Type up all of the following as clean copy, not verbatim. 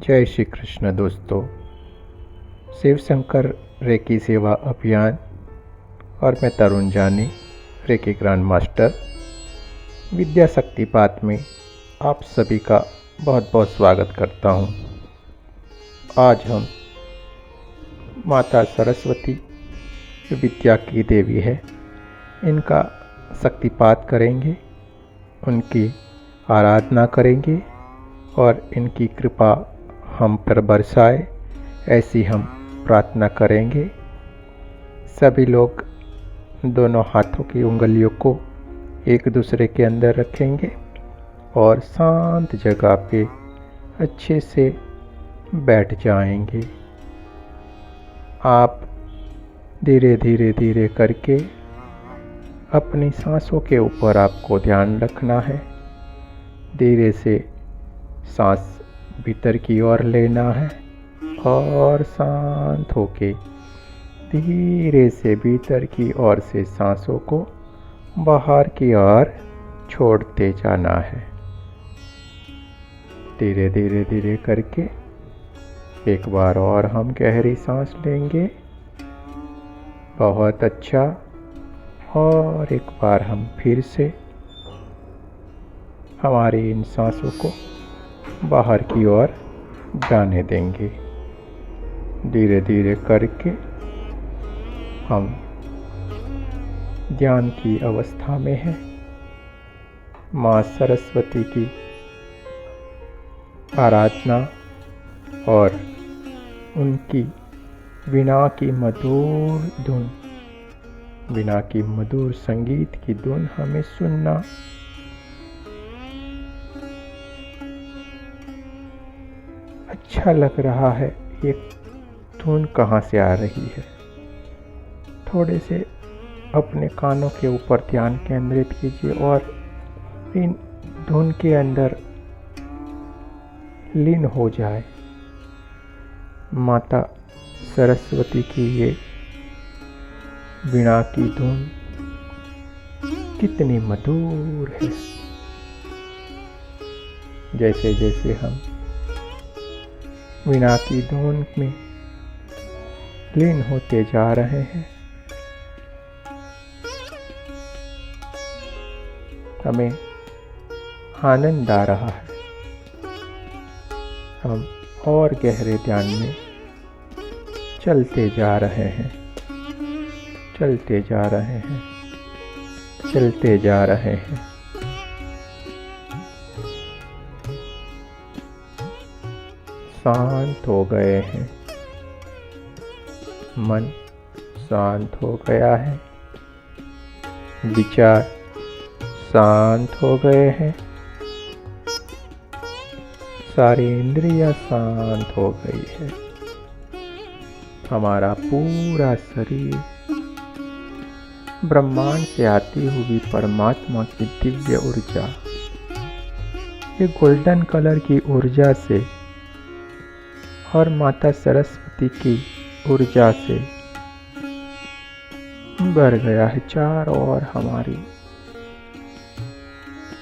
जय श्री कृष्ण दोस्तों। शिव शंकर रेकी सेवा अभियान और मैं तरुण जानी रेकी ग्रैंड मास्टर विद्या शक्तिपात में आप सभी का बहुत बहुत स्वागत करता हूं। आज हम माता सरस्वती जो विद्या की देवी है, इनका शक्तिपात करेंगे, उनकी आराधना करेंगे और इनकी कृपा हम पर बरसाए, ऐसी हम प्रार्थना करेंगे। सभी लोग दोनों हाथों की उंगलियों को एक दूसरे के अंदर रखेंगे और शांत जगह पे अच्छे से बैठ जाएंगे। आप धीरे धीरे करके अपनी सांसों के ऊपर आपको ध्यान रखना है। धीरे से सांस भीतर की ओर लेना है और शांत होके धीरे से भीतर की ओर से सांसों को बाहर की ओर छोड़ते जाना है। धीरे धीरे करके एक बार और हम गहरी सांस लेंगे। बहुत अच्छा। और एक बार हम फिर से हमारी इन सांसों को बाहर की ओर जाने देंगे। धीरे धीरे करके हम ध्यान की अवस्था में हैं। माँ सरस्वती की आराधना और उनकी वीणा की मधुर धुन, वीणा की मधुर संगीत की धुन हमें सुनना। अच्छा लग रहा है। ये धुन कहाँ से आ रही है? थोड़े से अपने कानों के ऊपर ध्यान केंद्रित कीजिए और इन धुन के अंदर लीन हो जाए। माता सरस्वती की ये वीणा की धुन कितनी मधुर है। जैसे जैसे हम वीणा की धुन में लीन होते जा रहे हैं, हमें आनंद आ रहा है। हम और गहरे ध्यान में चलते जा रहे हैं, चलते जा रहे हैं, चलते जा रहे हैं। शांत हो गए हैं, मन शांत हो गया है, विचार शांत हो गए हैं, सारी इंद्रियां शांत हो गई है। हमारा पूरा शरीर ब्रह्मांड से आती हुई परमात्मा की दिव्य ऊर्जा, ये गोल्डन कलर की ऊर्जा से और माता सरस्वती की ऊर्जा से भर गया है। चारों ओर हमारी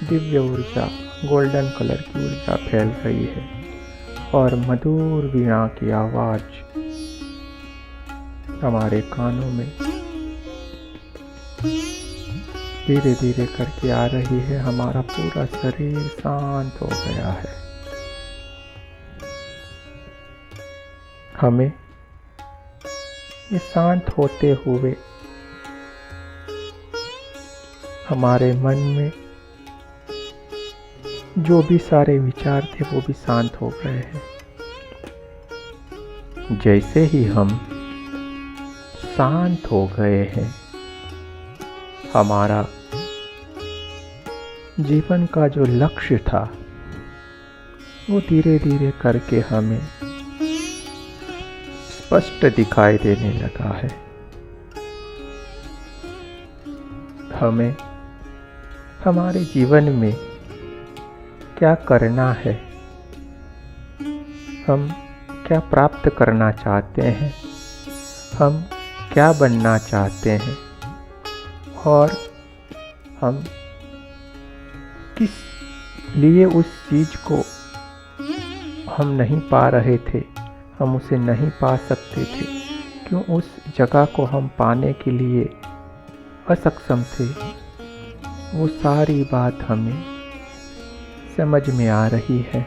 दिव्य ऊर्जा, गोल्डन कलर की ऊर्जा फैल रही है और मधुर वीणा की आवाज हमारे कानों में धीरे धीरे करके आ रही है। हमारा पूरा शरीर शांत हो गया है। हमें ये शांत होते हुए हमारे मन में जो भी सारे विचार थे वो भी शांत हो गए हैं। जैसे ही हम शांत हो गए हैं, हमारा जीवन का जो लक्ष्य था वो धीरे धीरे करके हमें स्पष्ट दिखाई देने लगा है। हमें हमारे जीवन में क्या करना है, हम क्या प्राप्त करना चाहते हैं, हम क्या बनना चाहते हैं और हम किस लिए उस चीज को हम नहीं पा रहे थे, हम उसे नहीं पा सकते थे, क्यों उस जगह को हम पाने के लिए असक्षम थे, वो सारी बात हमें समझ में आ रही है।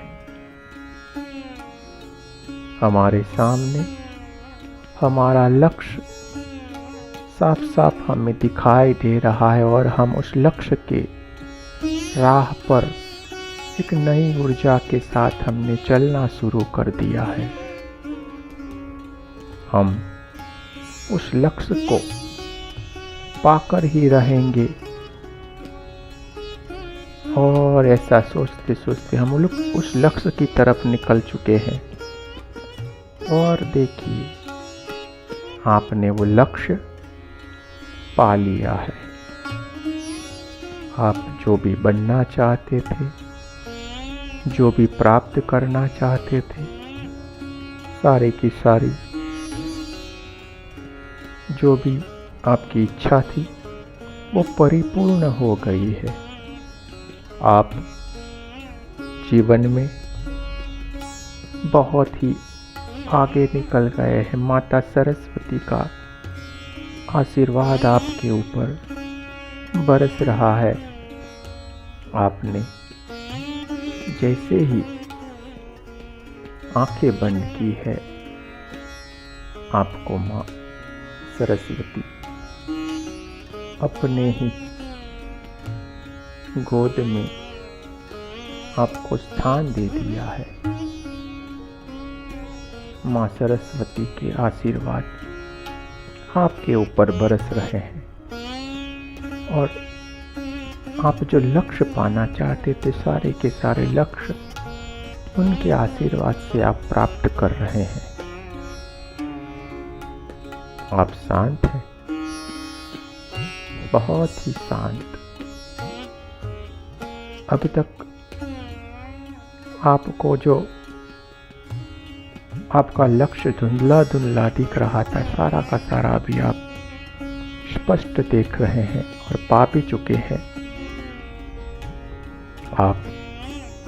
हमारे सामने हमारा लक्ष्य साफ साफ हमें दिखाई दे रहा है और हम उस लक्ष्य के राह पर एक नई ऊर्जा के साथ हमने चलना शुरू कर दिया है। हम उस लक्ष्य को पाकर ही रहेंगे और ऐसा सोचते सोचते हम लोग उस लक्ष्य की तरफ निकल चुके हैं। और देखिए, आपने वो लक्ष्य पा लिया है। आप जो भी बनना चाहते थे, जो भी प्राप्त करना चाहते थे, सारी की सारी जो भी आपकी इच्छा थी वो परिपूर्ण हो गई है। आप जीवन में बहुत ही आगे निकल गए हैं। माता सरस्वती का आशीर्वाद आपके ऊपर बरस रहा है। आपने जैसे ही आंखें बंद की है, आपको माँ सरस्वती अपने ही गोद में आपको स्थान दे दिया है। माँ सरस्वती के आशीर्वाद आपके ऊपर बरस रहे हैं और आप जो लक्ष्य पाना चाहते थे, सारे के सारे लक्ष्य उनके आशीर्वाद से आप प्राप्त कर रहे हैं। आप शांत हैं, बहुत ही शांत। अभी तक आपको जो आपका लक्ष्य धुंधला धुंधला दिख रहा था, सारा का सारा अभी आप स्पष्ट देख रहे हैं और पा भी चुके हैं।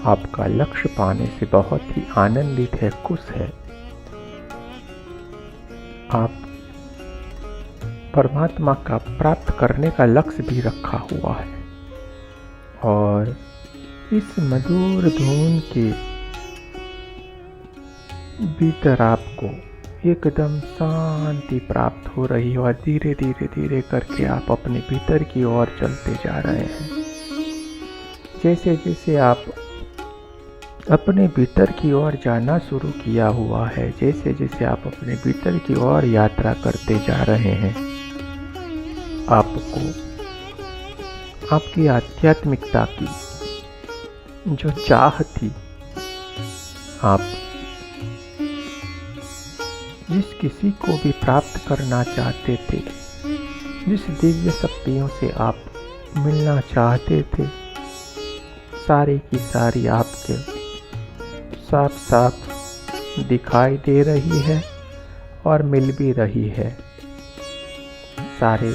आपका लक्ष्य पाने से बहुत ही आनंदित है, खुश है। आप परमात्मा का प्राप्त करने का लक्ष्य भी रखा हुआ है और इस मधुर धुन के भीतर आपको एकदम शांति प्राप्त हो रही है और धीरे धीरे धीरे करके आप अपने भीतर की ओर चलते जा रहे हैं। जैसे जैसे आप अपने भीतर की ओर जाना शुरू किया हुआ है, जैसे जैसे आप अपने भीतर की ओर यात्रा करते जा रहे हैं, आपको आपकी आध्यात्मिकता की जो चाह थी, आप जिस किसी को भी प्राप्त करना चाहते थे, जिस दिव्य शक्तियों से आप मिलना चाहते थे, सारी की सारी आपके साफ साफ दिखाई दे रही है और मिल भी रही है। सारे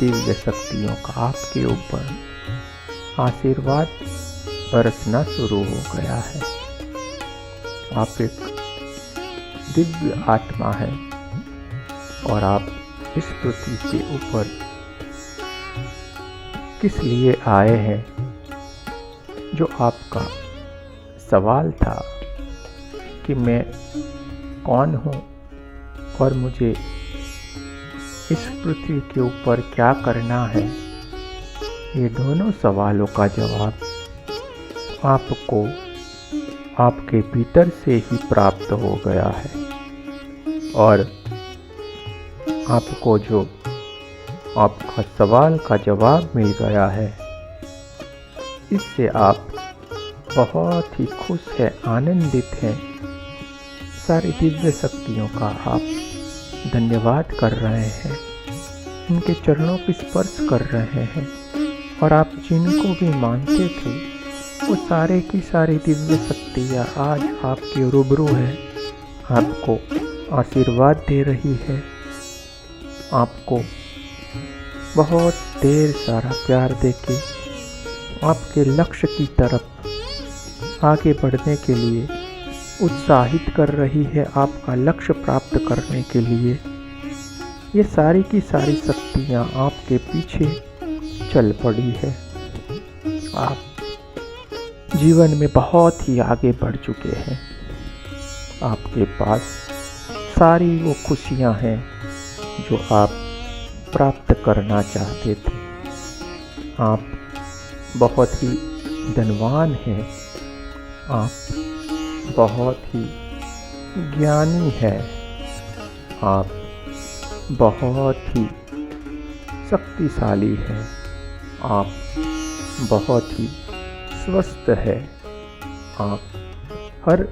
दिव्य शक्तियों का आपके ऊपर आशीर्वाद बरसना शुरू हो गया है। आप एक दिव्य आत्मा है और आप इस पृथ्वी के ऊपर किस लिए आए हैं? जो आपका सवाल था कि मैं कौन हूँ और मुझे इस पृथ्वी के ऊपर क्या करना है, ये दोनों सवालों का जवाब आपको आपके भीतर से ही प्राप्त हो गया है और आपको जो आपका सवाल का जवाब मिल गया है, इससे आप बहुत ही खुश हैं, आनंदित हैं। सारी दिव्य शक्तियों का आप धन्यवाद कर रहे हैं, उनके चरणों पर स्पर्श कर रहे हैं और आप जिनको भी मानते थे, वो सारे की सारी दिव्य शक्तियाँ आज आपके रूबरू है, आपको आशीर्वाद दे रही है, आपको बहुत ढेर सारा प्यार देके आपके लक्ष्य की तरफ आगे बढ़ने के लिए उत्साहित कर रही है आपका लक्ष्य प्राप्त करने के लिए। ये सारी की सारी शक्तियाँ आपके पीछे चल पड़ी है। आप जीवन में बहुत ही आगे बढ़ चुके हैं। आपके पास सारी वो खुशियाँ हैं जो आप प्राप्त करना चाहते थे। आप बहुत ही धनवान हैं। आप बहुत ही ज्ञानी हैं। आप बहुत ही शक्तिशाली हैं। आप बहुत ही स्वस्थ हैं। आप हर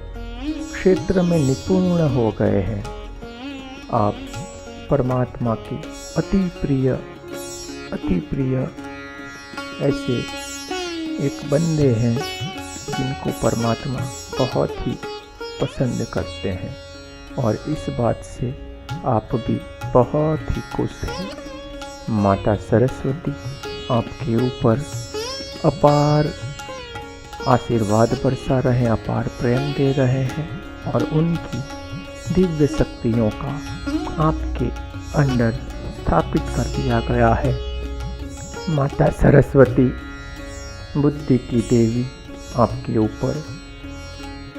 क्षेत्र में निपुण हो गए हैं। आप परमात्मा के अति प्रिय ऐसे एक बंदे हैं जिनको परमात्मा बहुत ही पसंद करते हैं, और इस बात से आप भी बहुत ही खुश हैं। माता सरस्वती आपके ऊपर अपार आशीर्वाद बरसा रहे हैं, अपार प्रेम दे रहे हैं, और उनकी दिव्य शक्तियों का आपके अंदर स्थापित कर दिया गया है। माता सरस्वती बुद्धि की देवी आपके ऊपर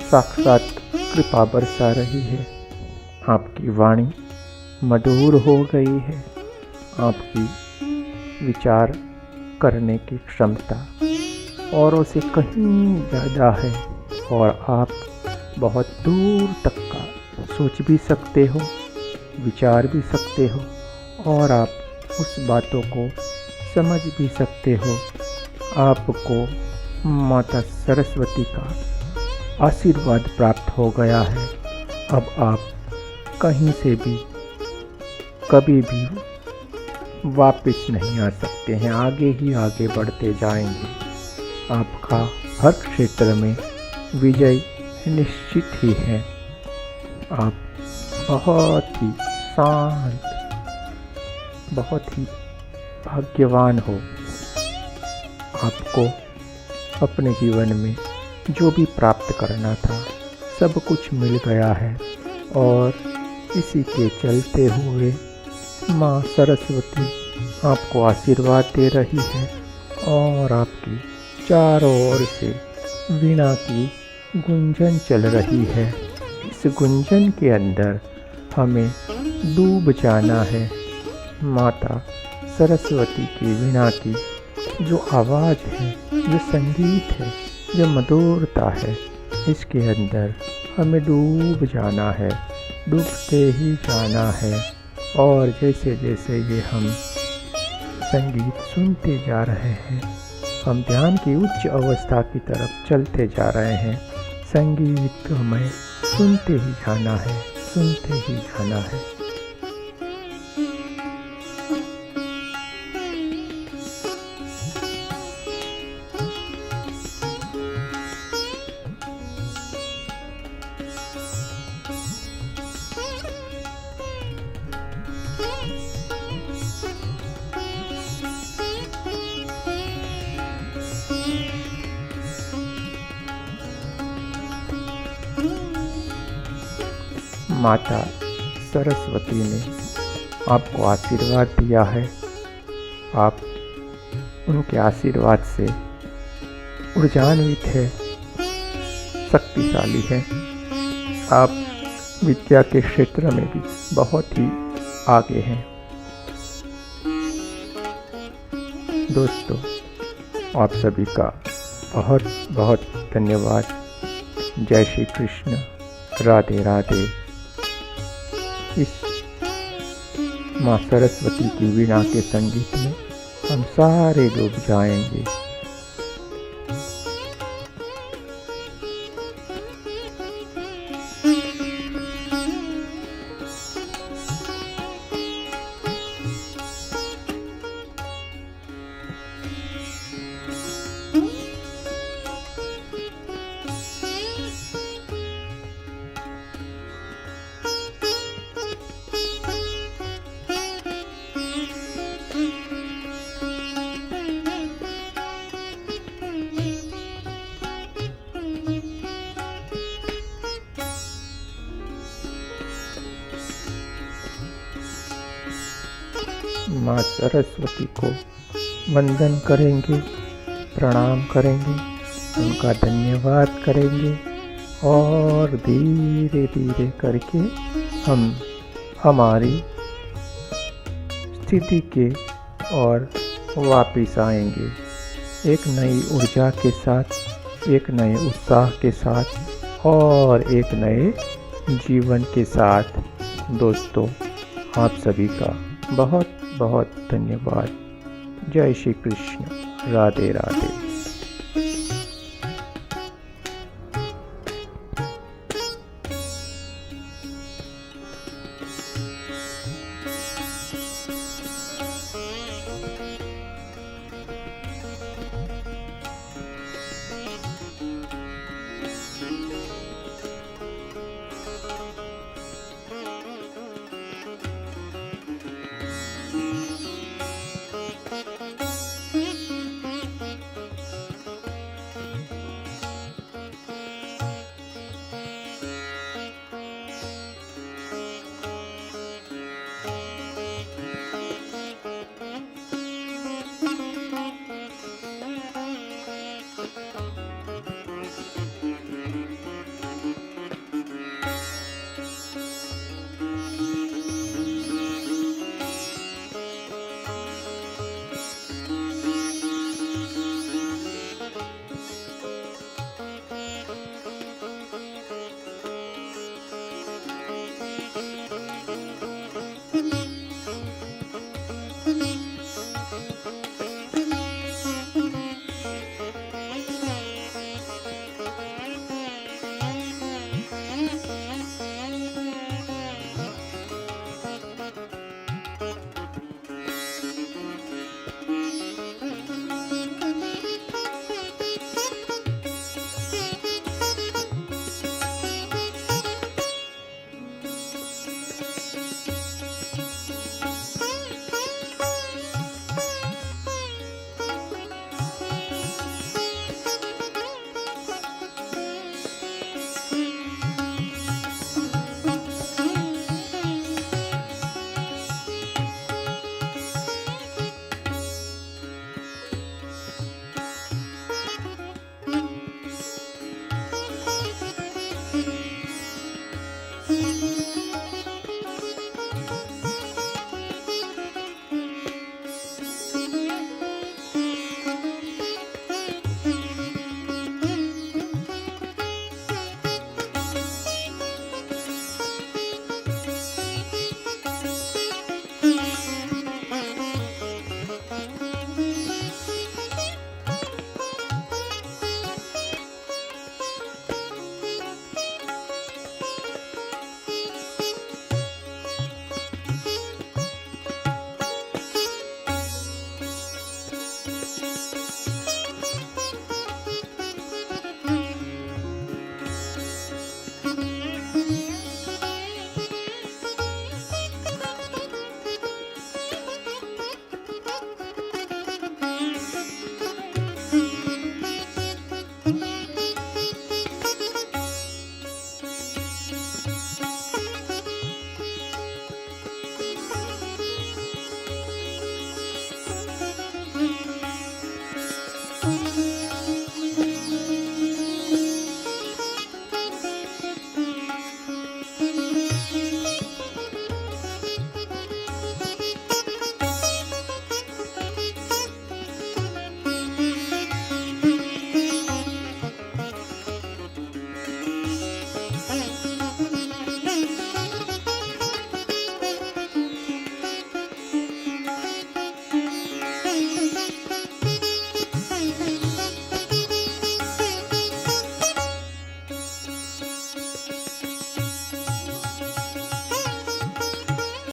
साक्षात कृपा बरसा रही है। आपकी वाणी मधुर हो गई है। आपकी विचार करने की क्षमता औरों से कहीं ज़्यादा है, और आप बहुत दूर तक का सोच भी सकते हो, विचार भी सकते हो, और आप उस बातों को समझ भी सकते हो। आपको माता सरस्वती का आशीर्वाद प्राप्त हो गया है। अब आप कहीं से भी कभी भी वापस नहीं आ सकते हैं, आगे ही आगे बढ़ते जाएंगे। आपका हर क्षेत्र में विजय निश्चित ही है। आप बहुत ही शांत, बहुत ही भाग्यवान हो। आपको अपने जीवन में जो भी प्राप्त करना था सब कुछ मिल गया है, और इसी के चलते हुए माँ सरस्वती आपको आशीर्वाद दे रही है, और आपकी चारों ओर से वीणा की गुंजन चल रही है। इस गुंजन के अंदर हमें डूब जाना है। माता सरस्वती की वीणा की जो आवाज़ है, जो संगीत है, जो मधुरता है, इसके अंदर हमें डूब जाना है, डूबते ही जाना है। और जैसे जैसे ये हम संगीत सुनते जा रहे हैं, हम ध्यान की उच्च अवस्था की तरफ चलते जा रहे हैं। संगीत हमें सुनते ही जाना है, सुनते ही जाना है। माता सरस्वती ने आपको आशीर्वाद दिया है। आप उनके आशीर्वाद से ऊर्जान्वित है, शक्तिशाली है। आप विद्या के क्षेत्र में भी बहुत ही आगे हैं। दोस्तों, आप सभी का बहुत बहुत धन्यवाद। जय श्री कृष्ण, राधे राधे। इस माँ सरस्वती की वीणा के संगीत में हम सारे डूब जाएंगे। माँ सरस्वती को वंदन करेंगे, प्रणाम करेंगे, उनका धन्यवाद करेंगे और धीरे धीरे करके हम हमारी स्थिति के और वापिस आएंगे एक नई ऊर्जा के साथ, एक नए उत्साह के साथ और एक नए जीवन के साथ। दोस्तों, आप सभी का बहुत बहुत धन्यवाद। जय श्री कृष्ण। राधे राधे।